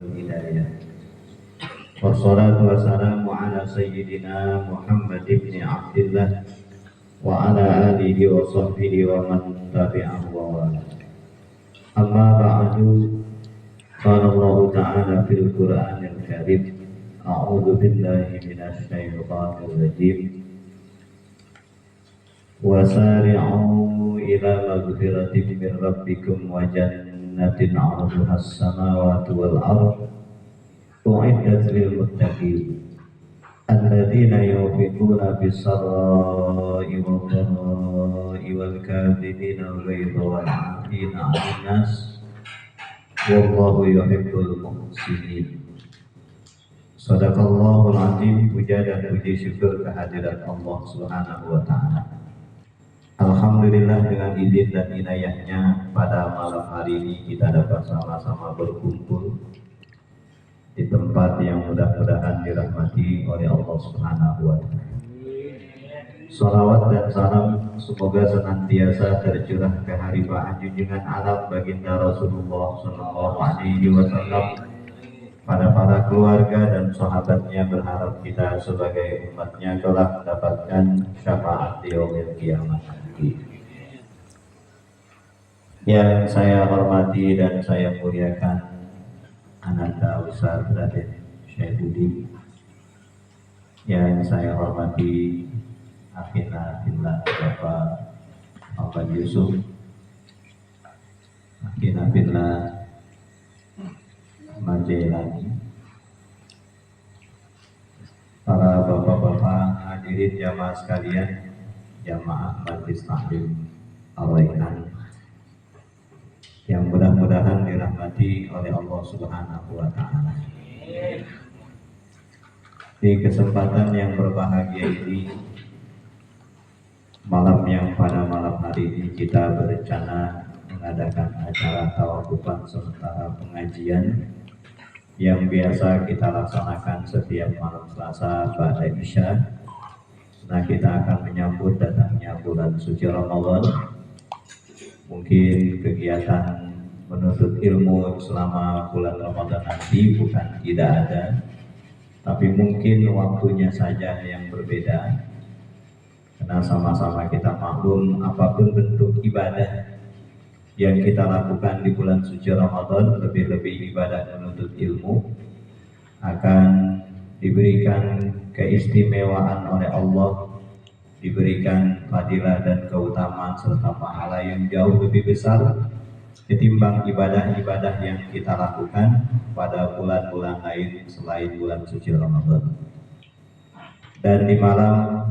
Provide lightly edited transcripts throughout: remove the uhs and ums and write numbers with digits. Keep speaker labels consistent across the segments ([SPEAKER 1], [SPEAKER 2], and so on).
[SPEAKER 1] Hidayah. Wassalatu wassalamu ala sayyidina Muhammad ibn Abdillah wa ala alihi wa sahbihi wa man tabi'ahu wa wala. Amma ba'du. Qala Allah Ta'ala fil Qur'anil Karim. A'udzu billahi minasy syaithanir rajim. Wasari'u ila maghfiratin min rabbikum wa jannatin 'arduha as-samawati wal ardh u'iddat lil muttaqin alladzina yunfiquna fis sarra'i wad dharra'i wal kadhibina al ghayza wal 'afina 'anil nas wallahu yuhibbul muhsinin. Shadaqallahul azim. Puja dan puji syukur kehadirat Allah Subhanahu wa taala. Alhamdulillah, dengan izin dan inayahnya pada malam hari ini kita dapat sama-sama berkumpul di tempat yang mudah-mudahan dirahmati oleh Allah Subhanahu wa taala. Salawat dan salam semoga senantiasa tercurah ke haribaan junjungan alam baginda Rasulullah sallallahu alaihi wasallam, pada para keluarga dan sahabatnya, berharap kita sebagai umatnya kelak mendapatkan syafaat di yaumil kiamat nanti. Yang saya hormati dan saya muliakan Ananda Ustaz Raden Syaikhudi, yang saya hormati Akhina Billah Bapak Muhammad Yusuf, Akhina Billah Majelani, para bapak-bapak hadirin jamaah sekalian, jamaah Majlis Taklim Al-Raihan yang mudah-mudahan dirahmati oleh Allah Subhanahu wa taala. Di kesempatan yang berbahagia ini, malam yang pada malam hari ini kita berencana mengadakan acara tawafufan sementara pengajian yang biasa kita laksanakan setiap malam Selasa pada Isya. Nah, kita akan menyambut datangnya bulan suci Ramadan. Mungkin kegiatan menuntut ilmu selama bulan Ramadan nanti bukan tidak ada, tapi mungkin waktunya saja yang berbeda. Karena sama-sama kita maklum, apapun bentuk ibadah yang kita lakukan di bulan suci Ramadan, lebih-lebih ibadah menuntut ilmu, akan diberikan keistimewaan oleh Allah, diberikan fadilah dan keutamaan serta pahala yang jauh lebih besar ketimbang ibadah-ibadah yang kita lakukan pada bulan-bulan lain selain bulan suci Ramadan. Dan di malam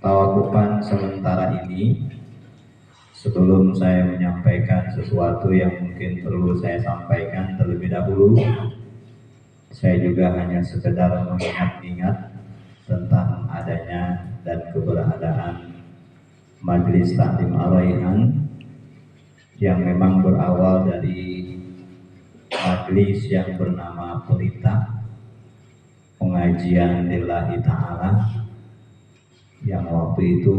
[SPEAKER 1] tawafufan sementara ini, sebelum saya menyampaikan sesuatu yang mungkin perlu saya sampaikan terlebih dahulu, saya juga hanya sekedar mengingat-ingat tentang adanya dan keberadaan Majlis Taklim Al-Raihan yang memang berawal dari majlis yang bernama Pelita Pengajian Lillahi Ta'ala, yang waktu itu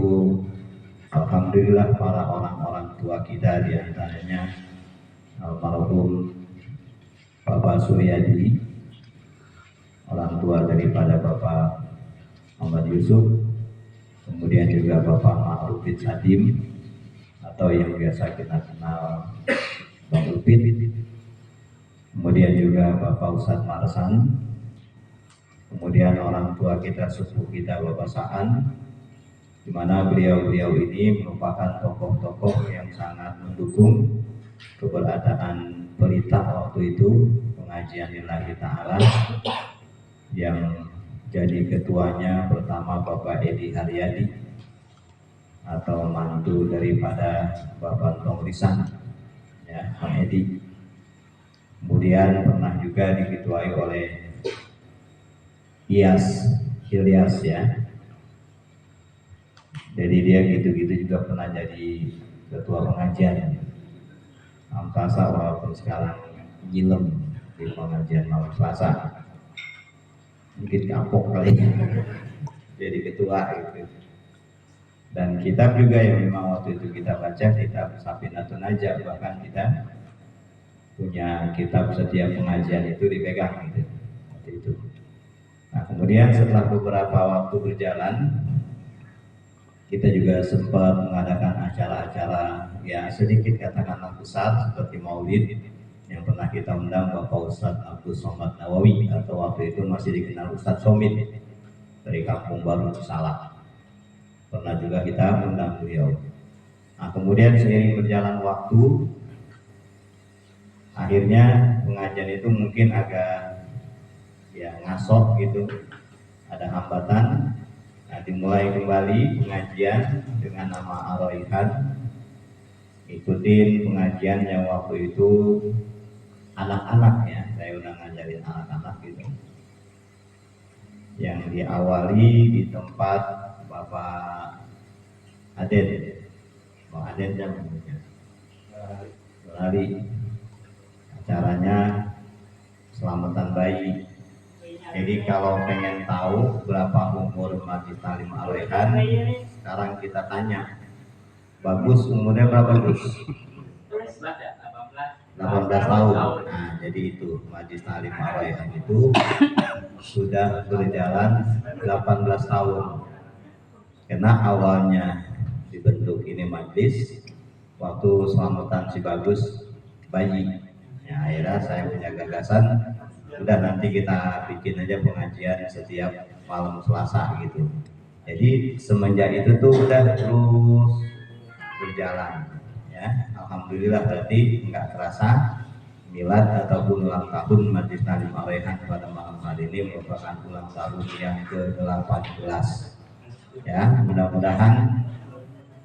[SPEAKER 1] alhamdulillah para orang-orang tua kita, diantaranya almarhum Bapak Suryadi, orang tua daripada Bapak Muhammad Yusuf, kemudian juga Bapak Ma'rufid Sadim atau yang biasa kita kenal Bang Upit, kemudian juga Bapak Ustadz Marsan, kemudian orang tua kita, sepupu kita Bapak Saan, di mana beliau-beliau ini merupakan tokoh-tokoh yang sangat mendukung keberadaan Pelita waktu itu, pengajian Lillahi Ta'ala, yang jadi ketuanya pertama Bapak Edi Haryadi atau mantu daripada Bapak Tong Lisan, ya, Pak Edi. Kemudian pernah juga diketuai oleh Ilyas, ya. Jadi dia gitu-gitu juga pernah jadi ketua pengajian. Angkasa walaupun sekarang nyilem di pengajian malam Selasa, mungkin kapok kali jadi ketua gitu. Dan kitab juga yang memang waktu itu kita baca, kitab Safinatun Najah, bahkan kita punya kitab setiap pengajian itu dipegang gitu. Seperti itu. Nah, kemudian setelah beberapa waktu berjalan, kita juga sempat mengadakan acara-acara ya sedikit katakanlah besar seperti maulid yang pernah kita undang Bapak Ustadz Abdul Somad Nawawi, atau waktu itu masih dikenal Ustadz Somid dari Kampung Baru Salak. Pernah juga kita undang beliau. Nah, kemudian seiring berjalan waktu, akhirnya pengajian itu mungkin agak ya ngasok gitu, ada hambatan. Nah, dimulai kembali pengajian dengan nama Ar-Raihan, ikutin pengajian yang waktu itu anak-anak ya, saya udah ngajarin anak-anak gitu, yang diawali di tempat Bapak Aden, Bapak Aden jam lari, acaranya selamatan bayi. Jadi kalau pengen tahu berapa umur Majlis Talim Ar-Raihan, sekarang kita tanya, Bagus umurnya berapa Gus? 18 tahun. Nah, jadi itu Majlis Talim Ar-Raihan itu sudah berjalan 18 tahun. Karena awalnya dibentuk ini majlis waktu selamatan si Bagus bayi. Ya, akhirnya saya punya gagasan, udah nanti kita bikin aja pengajian setiap malam Selasa gitu. Jadi semenjak itu tuh udah terus berjalan ya. Alhamdulillah berarti nggak terasa milad ataupun ulang tahun Majlis Talim Ar-Raihan pada malam hari ini merupakan ulang tahun yang ke-18 ya. Mudah-mudahan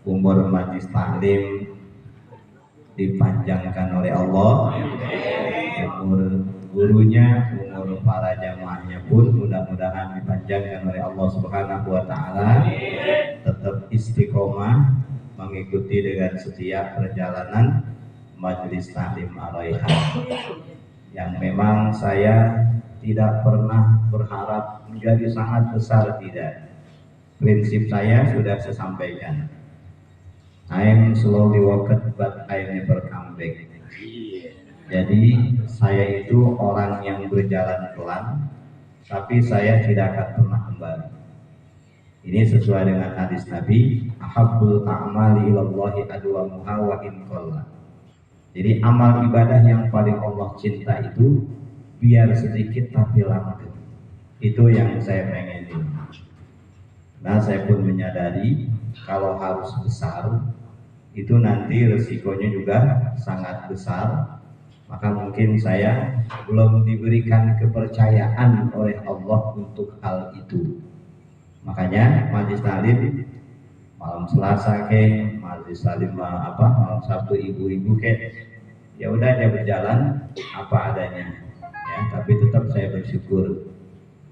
[SPEAKER 1] umur Majlis Talim dipanjangkan oleh Allah, umur gurunya, umur para jamaahnya pun mudah-mudahan dipanjangkan oleh Allah Subhanahu wa taala, tetap istiqomah mengikuti dengan setiap perjalanan Majlis Talim Ar-Raihan yang memang saya tidak pernah berharap menjadi sangat besar, tidak. Prinsip saya sudah saya sampaikan, I'm slowly walked but I never come back. Jadi saya itu orang yang berjalan pelan, tapi saya tidak akan pernah kembali. Ini sesuai dengan hadis Nabi, ahabbul a'mali ilallahi adwamuha wa in qalla. Jadi amal ibadah yang paling Allah cinta itu biar sedikit tapi langgeng. Itu yang saya pengenin. Nah, saya pun menyadari kalau harus besar itu nanti resikonya juga sangat besar. Maka mungkin saya belum diberikan kepercayaan oleh Allah untuk hal itu. Makanya Majlis Talim malam Selasa ke, Majlis Talim malam Sabtu ibu-ibu ke, ya udah dia berjalan apa adanya ya, tapi tetap saya bersyukur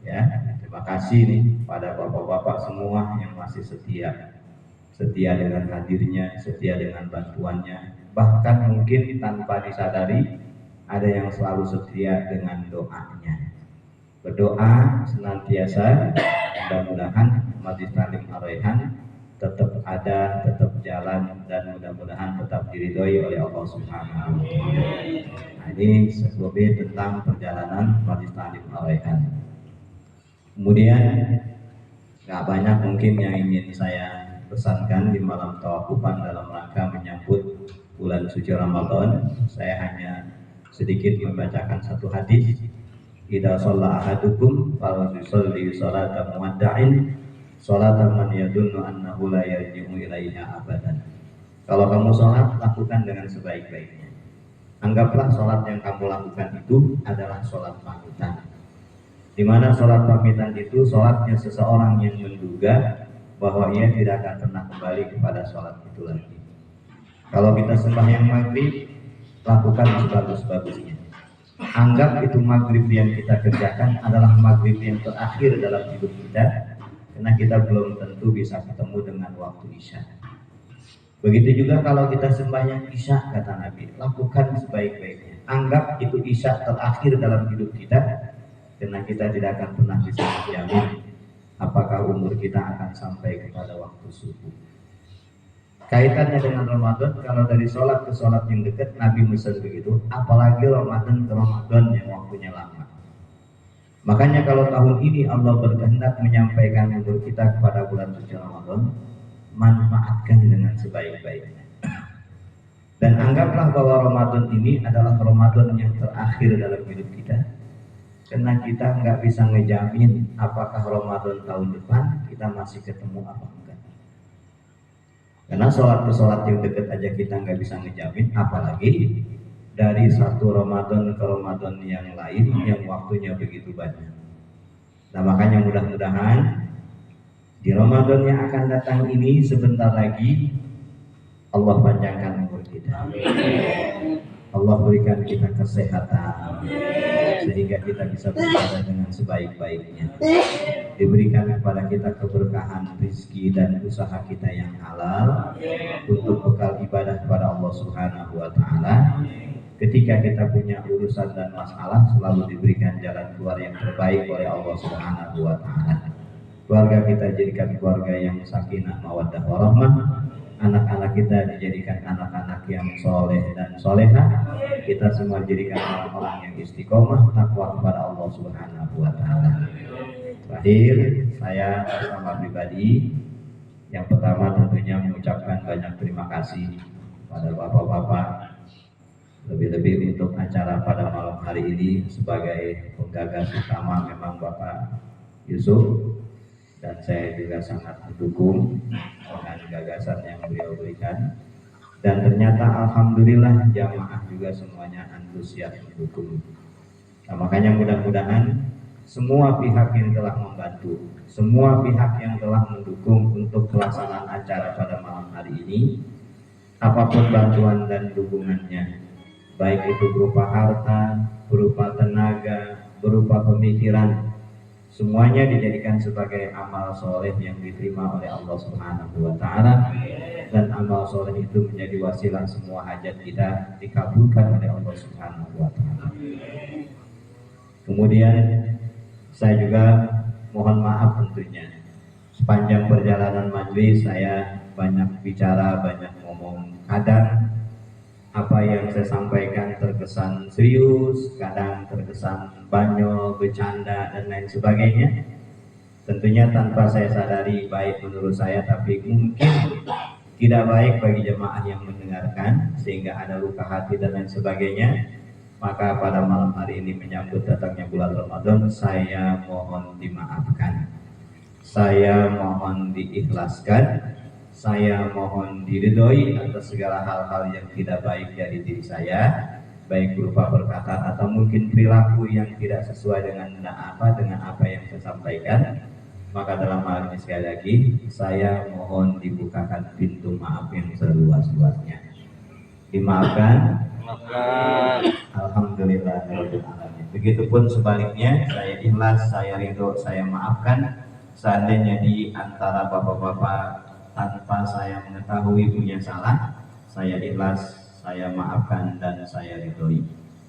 [SPEAKER 1] ya. Terima kasih nih pada bapak-bapak semua yang masih setia dengan hadirnya, setia dengan bantuannya, bahkan mungkin tanpa disadari ada yang selalu setia dengan doanya. Berdoa senantiasa, mudah-mudahan Majlis Talim Ar-Raihan tetap ada, tetap jalan, dan mudah-mudahan tetap diridhoi oleh Allah Subhanahu wa taala. Nah, ini sebelumnya tentang perjalanan Majlis Talim Ar-Raihan. Kemudian nggak banyak mungkin yang ingin saya pesankan di malam tawakupan dalam rangka menyambut bulan suci Ramadan. Saya hanya sedikit membacakan satu hadis. Idza shalla ahadukum fal yusalli salata muwadda'in salatan man yadunnu annahu la yarji'u ilaiha abadan. Kalau kamu sholat, lakukan dengan sebaik-baiknya. Anggaplah sholat yang kamu lakukan itu adalah sholat pamitan. Di mana sholat pamitan itu sholatnya seseorang yang menduga bahwa ia tidak akan pernah kembali kepada sholat itu lagi. Kalau kita sembahyang maghrib, lakukan sebagus-bagusnya. Anggap itu maghrib yang kita kerjakan adalah maghrib yang terakhir dalam hidup kita, karena kita belum tentu bisa ketemu dengan waktu isya. Begitu juga kalau kita sembahyang isya, kata Nabi, lakukan sebaik-baiknya. Anggap itu isya terakhir dalam hidup kita, karena kita tidak akan pernah bisa menjamin apakah umur kita akan sampai kepada waktu subuh. Kaitannya dengan Ramadan, kalau dari sholat ke sholat yang dekat Nabi Musa begitu, apalagi Ramadan ke Ramadan yang waktunya lama. Makanya kalau tahun ini Allah berkehendak menyampaikan umur kita kepada bulan suci Ramadan, manfaatkan dengan sebaik-baiknya. Dan anggaplah bahwa Ramadan ini adalah Ramadan yang terakhir dalam hidup kita. Karena kita nggak bisa ngejamin apakah Ramadan tahun depan kita masih ketemu apa enggak. Karena sholat ke sholat yang dekat aja kita nggak bisa ngejamin, apalagi dari satu Ramadan ke Ramadan yang lain yang waktunya begitu banyak. Nah makanya mudah-mudahan di Ramadan yang akan datang ini sebentar lagi Allah panjangkan umur kita. Allah berikan kita kesehatan sehingga kita bisa beribadah dengan sebaik-baiknya. Diberikan kepada kita keberkahan rezeki dan usaha kita yang halal untuk bekal ibadah kepada Allah Subhanahu wa taala. Ketika kita punya urusan dan masalah, selalu diberikan jalan keluar yang terbaik oleh Allah Subhanahu wa taala. Keluarga kita jadikan keluarga yang sakinah mawaddah warahmah. Anak-anak kita dijadikan anak-anak yang soleh dan soleha. Kita semua dijadikan orang-orang yang istiqomah takwa kepada Allah Subhanahu wa taala. Terakhir, saya sama pribadi yang pertama tentunya mengucapkan banyak terima kasih pada bapak-bapak, lebih-lebih untuk acara pada malam hari ini. Sebagai penggagas utama memang Bapak Yusuf, dan saya juga sangat mendukung dengan gagasan yang beliau berikan. Dan ternyata alhamdulillah jamaah juga semuanya antusias mendukung. Nah, makanya mudah-mudahan semua pihak yang telah membantu, semua pihak yang telah mendukung untuk pelaksanaan acara pada malam hari ini, apapun bantuan dan dukungannya, baik itu berupa harta, berupa tenaga, berupa pemikiran, semuanya dijadikan sebagai amal soleh yang diterima oleh Allah Subhanahu wa taala, dan amal soleh itu menjadi wasilah semua hajat kita dikabulkan oleh Allah Subhanahu wa taala. Kemudian saya juga mohon maaf tentunya sepanjang perjalanan majelis saya banyak bicara, banyak ngomong. Kadang apa yang saya sampaikan terkesan serius, kadang terkesan banyol, bercanda, dan lain sebagainya. Tentunya tanpa saya sadari baik menurut saya, tapi mungkin tidak baik bagi jemaah yang mendengarkan sehingga ada luka hati dan lain sebagainya. Maka pada malam hari ini menyambut datangnya bulan Ramadan, saya mohon dimaafkan, saya mohon diikhlaskan, saya mohon diridhoi atas segala hal-hal yang tidak baik dari diri saya, baik berupa perkataan atau mungkin perilaku yang tidak sesuai dengan apa yang saya sampaikan. Maka dalam hal ini sekali lagi saya mohon dibukakan pintu maaf yang seluas-luasnya. Dimaafkan. Alhamdulillahirabbil alamin. Begitupun sebaliknya, saya ikhlas, saya ridho, saya maafkan. Seandainya di antara bapak-bapak tanpa saya mengetahui punya salah, saya ikhlas, saya maafkan, dan saya ridhoi.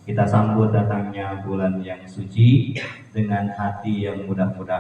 [SPEAKER 1] Kita sambut datangnya bulan yang suci dengan hati yang mudah-mudahan